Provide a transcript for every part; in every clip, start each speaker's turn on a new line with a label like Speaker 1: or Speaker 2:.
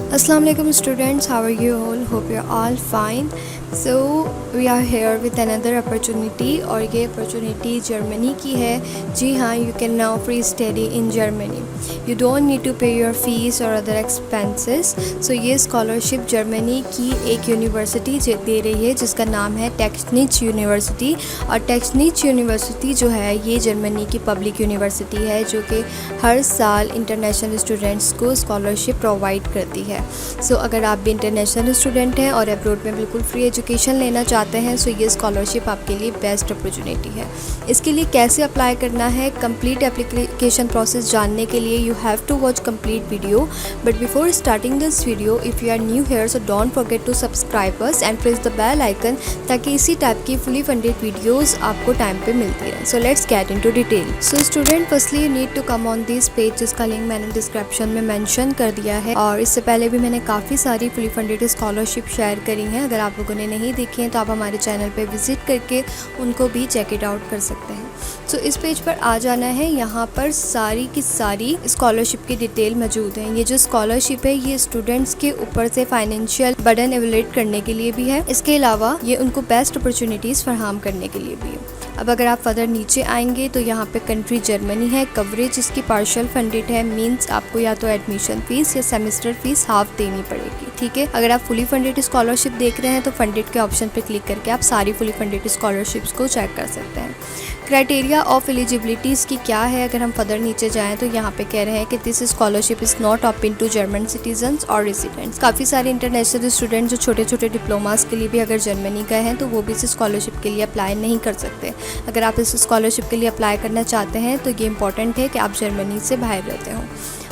Speaker 1: Assalamu alaikum students, how are you all? Hope you're all fine. So we are here with another opportunity और ये opportunity Germany की है। जी हाँ, you can now free study in Germany. You don't need to pay your fees or other expenses. So ये scholarship Germany की एक university दे रही है जिसका नाम है टेक्सनिच यूनिवर्सिटी। और टेक्सनिच यूनिवर्सिटी जो है ये जर्मनी की पब्लिक यूनिवर्सिटी है जो कि हर साल इंटरनेशनल स्टूडेंट्स को स्कॉलरशिप प्रोवाइड करती है। सो अगर आप भी इंटरनेशनल स्टूडेंट हैं और अब्रॉड में बिल्कुल फ्री एजुकेशन लेना चाहते हैं सो ये स्कॉलरशिप आपके लिए बेस्ट अपॉर्चुनिटी है। इसके लिए कैसे अप्लाई करना है, कंप्लीट एप्लीकेशन प्रोसेस जानने के लिए you have to watch complete video. But before starting this video if you are new here so don't forget to subscribe us and press the bell icon ताकि इसी type की fully funded videos आपको time पे मिलती रहे। So let's get into detail. So student firstly you need to come on this page जिसका link मैंने description में मेंशन कर दिया है। और इससे पहले भी मैंने काफ़ी सारी फुली फंडेड स्कॉलरशिप शेयर करी हैं। अगर आप लोगों ने नहीं देखी हैं तो आप हमारे चैनल पे विजिट करके उनको भी चेक इट आउट कर सकते हैं। सो इस पेज पर आ जाना है। यहाँ पर सारी की सारी स्कॉलरशिप की डिटेल मौजूद है। ये जो स्कॉलरशिप है ये स्टूडेंट्स के ऊपर से फाइनेंशियल बर्डन एवेलेट करने के लिए भी है। इसके अलावा ये उनको बेस्ट अपॉर्चुनिटीज़ फराहम करने के लिए भी है। अब अगर आप फर्दर नीचे आएंगे तो यहाँ पे कंट्री जर्मनी है, कवरेज इसकी पार्शियल फंडेड है, मींस आपको या तो एडमिशन फीस या सेमेस्टर फीस हाफ देनी पड़ेगी। ठीक है, अगर आप फुली फंडेड स्कॉलरशिप देख रहे हैं तो फंडेड के ऑप्शन पे क्लिक करके आप सारी फुली फंडेड स्कॉलरशिप्स को चेक कर सकते हैं। क्राइटेरिया ऑफ एलिजिबिलिटीज़ की क्या है, अगर हम फर्दर नीचे जाएं तो यहाँ पे कह रहे हैं कि this scholarship is not open to German citizens और रेजिडेंट्स। काफ़ी सारे इंटरनेशनल स्टूडेंट जो छोटे छोटे डिप्लोमास के लिए भी अगर जर्मनी गए हैं तो वो भी इस स्कॉलरशिप के लिए अप्लाई नहीं कर सकते। अगर आप इस स्कॉलरशिप के लिए अप्लाई करना चाहते हैं तो ये इंपॉर्टेंट है कि आप जर्मनी से बाहर रहते हो।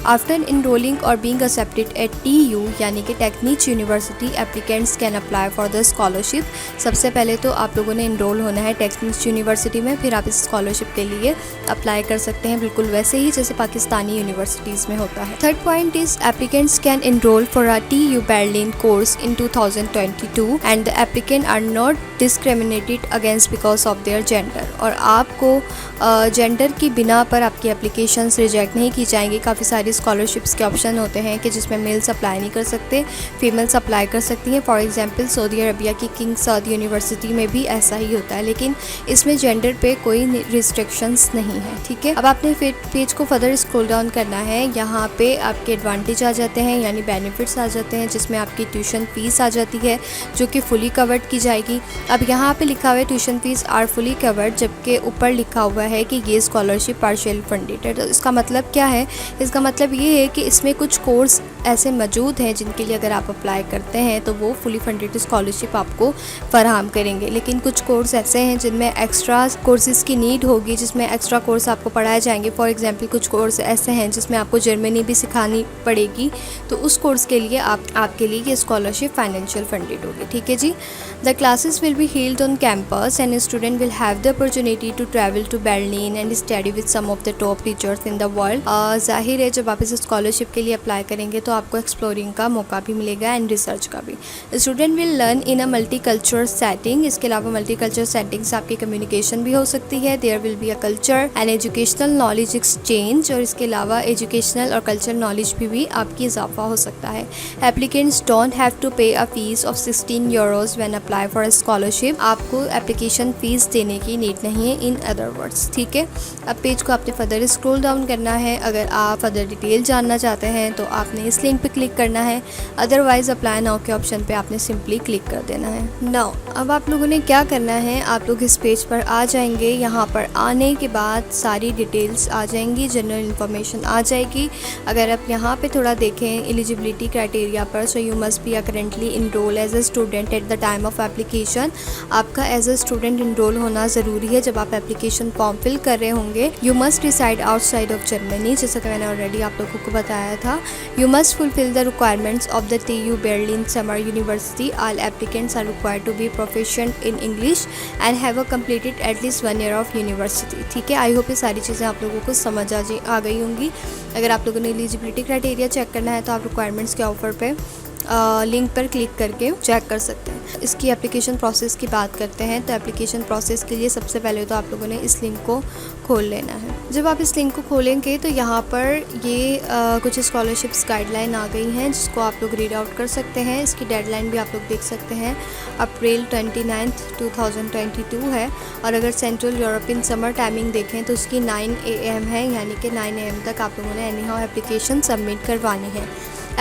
Speaker 1: आफ्टर इनरोलिंग और बीइंग एक्सेप्टेड एट TU यानी कि Technische university applicants can apply for the scholarship. सबसे पहले तो आप लोगों ने इनरोल होना है टेक्निच यूनिवर्सिटी में, फिर आप इस स्कॉलरशिप के लिए अप्लाई कर सकते हैं बिल्कुल वैसे ही जैसे पाकिस्तानी यूनिवर्सिटीज़ में होता है। Third point is applicants can enrol for a TU Berlin course in 2022 and the applicant are not discriminated against because of their gender. और आपको जेंडर की बिना पर आपकी एप्लीकेशंस रिजेक्ट नहीं की जाएंगी। काफ़ी सारी स्कॉलरशिप्स के ऑप्शन होते हैं कि जिसमें मेल्स अप्लाई नहीं कर सकते, फीमेल्स अप्लाई कर सकती हैं। फॉर एग्जांपल सऊदी अरबिया की किंग सऊद यूनिवर्सिटी में भी ऐसा ही होता है, लेकिन इसमें जेंडर पे कोई रिस्ट्रिक्शंस नहीं है। ठीक है, अब आपने पेज को फर्दर स्क्रॉल डाउन करना है। यहाँ पे आपके एडवांटेज आ जाते हैं यानी बेनिफिट्स आ जाते हैं जिसमें आपकी ट्यूशन फ़ीस आ जाती है जो कि फुली कवर्ड की जाएगी। अब यहाँ पे लिखा हुआ है tuition fees are fully covered, जबकि ऊपर लिखा हुआ है कि ये स्कॉलरशिप पार्शियल फंडेड है। तो इसका मतलब क्या है? इसका मतलब ये है कि इसमें कुछ कोर्स ऐसे मौजूद हैं जिनके लिए अगर आप अप्लाई करते हैं तो वो फुली फंडेड स्कॉलरशिप आपको फराहम करेंगे, लेकिन कुछ कोर्स ऐसे हैं जिनमें एक्स्ट्रा कोर्सेज की नीड होगी, जिसमें एक्स्ट्रा कोर्स आपको पढ़ाए जाएंगे। फॉर एग्जांपल कुछ कोर्स ऐसे हैं जिसमें आपको जर्मनी भी सिखानी पड़ेगी, तो उस कोर्स के लिए आपके लिए ये स्कॉलरशिप फाइनेंशियल फंडेड होगी। ठीक है जी। The classes will be held on campus and student will have the opportunity to travel to Berlin and study with some of the top teachers in the world. जाहिर है जब आप इस scholarship के लिए अप्लाई करेंगे तो आपको एक्सप्लोरिंग का मौका भी मिलेगा एंड रिसर्च का भी। Student will learn in a multi cultural setting. इसके अलावा मल्टी कल्चरल सेटिंग से आपकी कम्युनिकेशन भी हो सकती है। There will be a culture and educational knowledge exchange, और इसके अलावा एजुकेशनल और कल्चरल नॉलेज भी आपकी इजाफा हो सकता है। Applicants don't have to pay a fee of 16 euros when apply for a scholarship. आपको एप्लीकेशन फ़ीस देने की नीड नहीं है इन अदर वर्ड्स। ठीक है, अब पेज को आपने फर्दर स्क्रॉल डाउन करना है। अगर आप फर्दर डिटेल जानना चाहते हैं तो आपने इस लिंक पे क्लिक करना है, अदरवाइज अप्लाई नाउ के ऑप्शन पे आपने सिंपली क्लिक कर देना है। नाउ अब आप लोगों ने क्या करना है, आप लोग इस पेज पर आ जाएंगे। यहाँ पर आने के बाद सारी डिटेल्स आ जाएंगी, जनरल इन्फॉर्मेशन आ जाएगी। अगर आप यहाँ पे थोड़ा देखें एलिजिबिलिटी क्राइटेरिया पर, so you must be currently enrol as a student at the time of application. आपका एज अ स्टूडेंट इनरोल होना ज़रूरी है जब आप एप्लीकेशन फॉर्म फिल कर रहे होंगे। You must decide outside of Germany, जैसा कि मैंने ऑलरेडी आप लोगों को बताया था। You must fulfill the requirements of the TU Berlin Summer University. All applicants are required to be proficient in English and have completed at least 1 year of university. ठीक है, आई होप ये सारी चीज़ें आप लोगों को समझ आ गई होंगी। अगर आप लोगों ने एलिजिबिलिटी क्राइटेरिया चेक करना है तो आप रिक्वायरमेंट्स के ऑफर पे लिंक पर क्लिक करके चेक कर सकते हैं। इसकी एप्लीकेशन प्रोसेस की बात करते हैं तो एप्लीकेशन प्रोसेस के लिए सबसे पहले तो आप लोगों ने इस लिंक को खोल लेना है। जब आप इस लिंक को खोलेंगे तो यहाँ पर ये कुछ स्कॉलरशिप्स गाइडलाइन आ गई हैं जिसको आप लोग रीड आउट कर सकते हैं। इसकी डेडलाइन भी आप लोग देख सकते हैं, अप्रैल 29, 2022 है। और अगर सेंट्रल यूरोपियन समर टाइमिंग देखें तो उसकी 9 AM है, यानी कि 9 AM तक आप लोगों ने एनी हाउ एप्लीकेशन सबमिट करवानी है।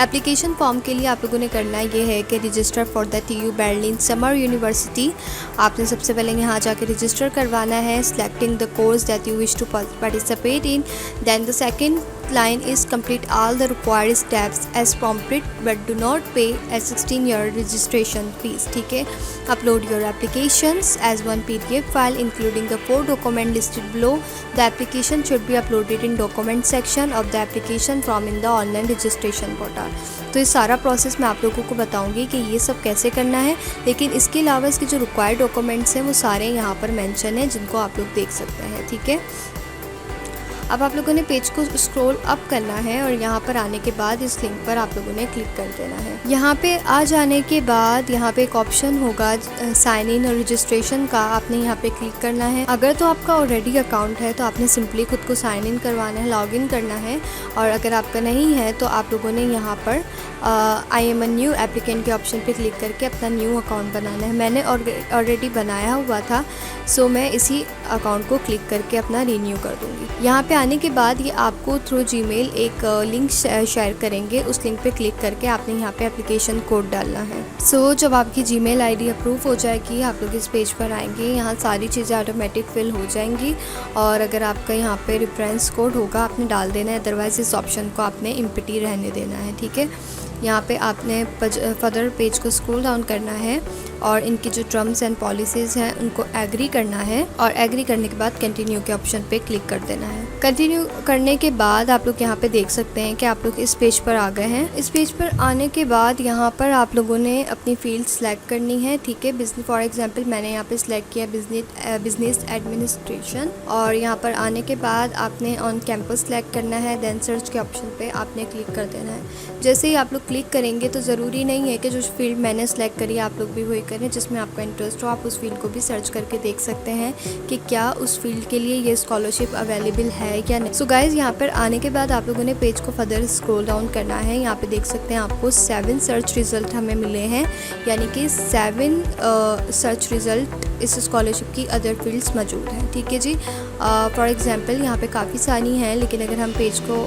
Speaker 1: एप्लीकेशन फॉर्म के लिए आप लोगों ने करना ये है कि register for the TU Berlin summer university. आपने सबसे पहले यहाँ जाके रजिस्टर करवाना है, selecting the course that you wish to participate in. Then the second line is complete all the required steps as prompted but do not pay a 16-year registration fees। ठीक है, upload your applications as one PDF file including the 4 documents listed below। The application should be uploaded in document section of the application form in the online registration portal। तो ये सारा process मैं आप लोगों को बताऊंगी कि ये सब कैसे करना है, लेकिन इसके अलावा इसके जो रिक्वायर्ड डॉक्यूमेंट्स हैं वो सारे यहाँ पर मेंशन हैं जिनको आप लोग देख सकते हैं। ठीक है, अब आप लोगों ने पेज को स्क्रॉल अप करना है और यहाँ पर आने के बाद इस लिंक पर आप लोगों ने क्लिक कर देना है। यहाँ पे आ जाने के बाद यहाँ पे एक ऑप्शन होगा साइन इन और रजिस्ट्रेशन का, आपने यहाँ पे क्लिक करना है। अगर तो आपका ऑलरेडी अकाउंट है तो आपने सिंपली खुद को साइन इन करवाना है, लॉग इन करना है। और अगर आपका नहीं है तो आप लोगों ने यहाँ पर I am a new applicant के ऑप्शन पे क्लिक करके अपना न्यू अकाउंट बनाना है। मैंने ऑलरेडी बनाया हुआ था, सो मैं इसी अकाउंट को क्लिक करके अपना रीन्यू कर दूँगी। यहाँ पे आने के बाद ये आपको थ्रू जीमेल एक लिंक शेयर करेंगे, उस लिंक पे क्लिक करके आपने यहाँ पे एप्लीकेशन कोड डालना है। सो जब आपकी जीमेल आईडी अप्रूव हो जाएगी आप लोग इस पेज पर आएंगे, यहाँ सारी चीज़ें ऑटोमेटिक फिल हो जाएंगी। और अगर आपका यहाँ पे रेफरेंस कोड होगा आपने डाल देना है, अदरवाइज़ इस ऑप्शन को आपने एम्प्टी रहने देना है। ठीक है, यहाँ पे आपने फर्दर पेज को स्क्रॉल डाउन करना है और इनकी जो टर्म्स एंड पॉलिसीज़ हैं उनको एग्री करना है और एग्री करने के बाद कंटिन्यू के ऑप्शन पे क्लिक कर देना है। कंटिन्यू करने के बाद आप लोग यहाँ पे देख सकते हैं कि आप लोग इस पेज पर आ गए हैं। इस पेज पर आने के बाद यहाँ पर आप लोगों ने अपनी फील्ड सेलेक्ट करनी है। ठीक है, बिजनेस फॉर एग्जांपल मैंने यहाँ पे सिलेक्ट किया बिजनेस एडमिनिस्ट्रेशन। और यहाँ पर आने के बाद आपने ऑन कैंपस सेलेक्ट करना है, देन सर्च के ऑप्शन पे आपने क्लिक कर देना है। जैसे ही आप लोग क्लिक करेंगे तो ज़रूरी नहीं है कि जो फील्ड मैंने सेलेक्ट करी आप लोग भी वही करें, जिसमें आपका इंटरेस्ट हो। आप उस फील्ड को भी सर्च करके देख सकते हैं कि क्या उस फील्ड के लिए ये स्कॉलरशिप अवेलेबल है या नहीं। सो गाइज, यहाँ पर आने के बाद आप लोगों ने पेज को फर्दर स्क्रॉल डाउन करना है। यहाँ पे देख सकते हैं आपको 7 सर्च रिजल्ट हमें मिले हैं, यानी कि 7 सर्च रिजल्ट इस स्कॉलरशिप की अदर फील्ड्स मौजूद हैं। ठीक है जी, फॉर एग्जांपल यहाँ पे काफ़ी सारी हैं, लेकिन अगर हम पेज को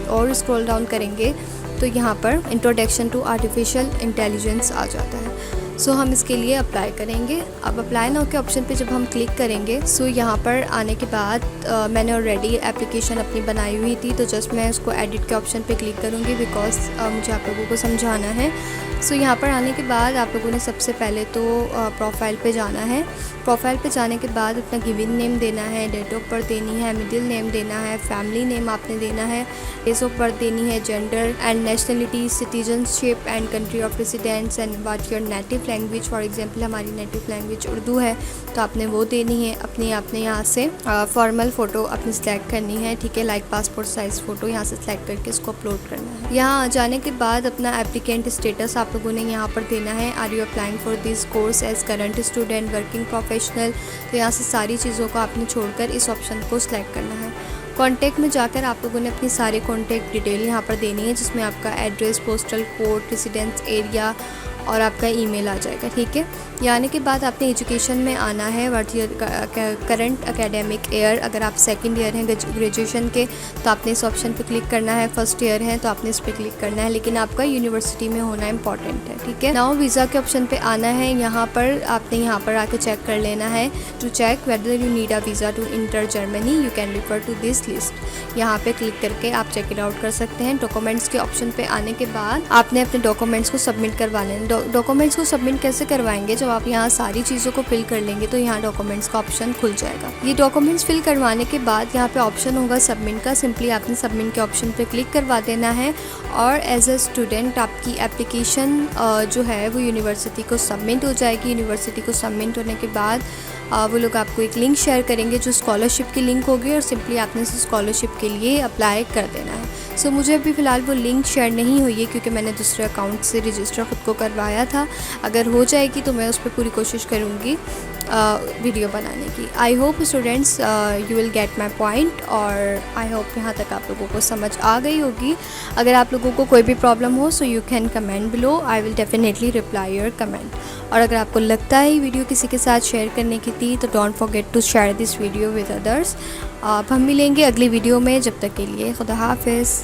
Speaker 1: और स्क्रॉल डाउन करेंगे तो यहाँ पर इंट्रोडक्शन टू आर्टिफिशियल इंटेलिजेंस आ जाता है। सो हम इसके लिए अप्लाई करेंगे। अब अप्लाई नाउ के ऑप्शन पे जब हम क्लिक करेंगे सो यहाँ पर आने के बाद मैंने ऑलरेडी एप्लीकेशन अपनी बनाई हुई थी, तो जस्ट मैं उसको एडिट के ऑप्शन पे क्लिक करूँगी बिकॉज मुझे आप लोगों को समझाना है। सो यहाँ पर आने के बाद आप लोगों ने सबसे पहले तो प्रोफाइल पे जाना है। प्रोफाइल पे जाने के बाद अपना गिवन नेम देना है, डेट ऑफ बर्थ देनी है, मिडिल नेम देना है, फैमिली नेम आपने देना है, प्लेस ऑफ बर्थ देनी है, gender and nationality, citizenship and country of residence and what your native language. For example हमारी नेटिव लैंग्वेज उर्दू है तो आपने वो देनी है। आपने यहाँ से फॉर्मल फ़ोटो अपनी सेलेक्ट करनी है। ठीक है, लाइक पासपोर्ट साइज़ फ़ोटो यहाँ से सेलेक्ट करके इसको अपलोड करना है। यहाँ आ जाने के बाद अपना एप्लीकेंट स्टेटस आप लोगों ने यहाँ पर देना है। Are you applying for this course as current student, working professional. तो यहाँ से सारी चीज़ों को आपने छोड़कर इस ऑप्शन को सिलेक्ट करना है। कॉन्टैक्ट में जाकर आप लोगों ने अपनी सारे कॉन्टैक्ट डिटेल यहाँ पर देनी है, जिसमें आपका address, postal code, residence area और आपका ईमेल आ जाएगा। ठीक है, यहाँ आने के बाद आपने एजुकेशन में आना है, what your current academic year. अगर आप सेकंड ईयर हैं ग्रेजुएशन के तो आपने इस ऑप्शन पे क्लिक करना है। फर्स्ट ईयर है तो आपने इस पर क्लिक करना है, लेकिन आपका यूनिवर्सिटी में होना इंपॉर्टेंट है। ठीक है, नाउ वीज़ा के ऑप्शन पे आना है। यहाँ पर आपने यहाँ पर आके चेक कर लेना है। To check whether you need a visa to enter Germany you can refer to this list. यहाँ पे क्लिक करके आप चेक इट आउट कर सकते हैं। डॉक्यूमेंट्स के ऑप्शन पे आने के बाद आपने अपने डॉक्यूमेंट्स को सबमिट करवाने हैं। डॉक्यूमेंट्स को सबमिट कैसे करवाएंगे, जब आप यहाँ सारी चीज़ों को फिल कर लेंगे तो यहाँ डॉक्यूमेंट्स का ऑप्शन खुल जाएगा। ये डॉक्यूमेंट्स फिल करवाने के बाद यहाँ पे ऑप्शन होगा सबमिट का। सिंपली आपने सबमिट के ऑप्शन पे क्लिक करवा देना है और एज अ स्टूडेंट आपकी एप्लीकेशन जो है वो यूनिवर्सिटी को सबमिट हो जाएगी। यूनिवर्सिटी को सबमिट होने के बाद वो लोग आपको एक लिंक शेयर करेंगे जो स्कॉलरशिप की लिंक होगी और सिंपली आपने इस स्कॉलरशिप के लिए अप्लाई कर देना है। सो मुझे अभी फ़िलहाल वो लिंक शेयर नहीं हुई है क्योंकि मैंने दूसरे अकाउंट से रजिस्टर ख़ुद को करवाया था। अगर हो जाएगी तो मैं उस पर पूरी कोशिश करूँगी वीडियो बनाने की। I hope students you will get my point, और आई होप यहाँ तक आप लोगों को समझ आ गई होगी। अगर आप लोगों को कोई भी प्रॉब्लम हो so you can comment below, I will definitely reply your comment. और अगर आपको लगता है वीडियो किसी के साथ शेयर करने की थी तो don't forget to share this video with others. अब हम मिलेंगे अगली वीडियो में, जब तक के लिए खुदा हाफिज़।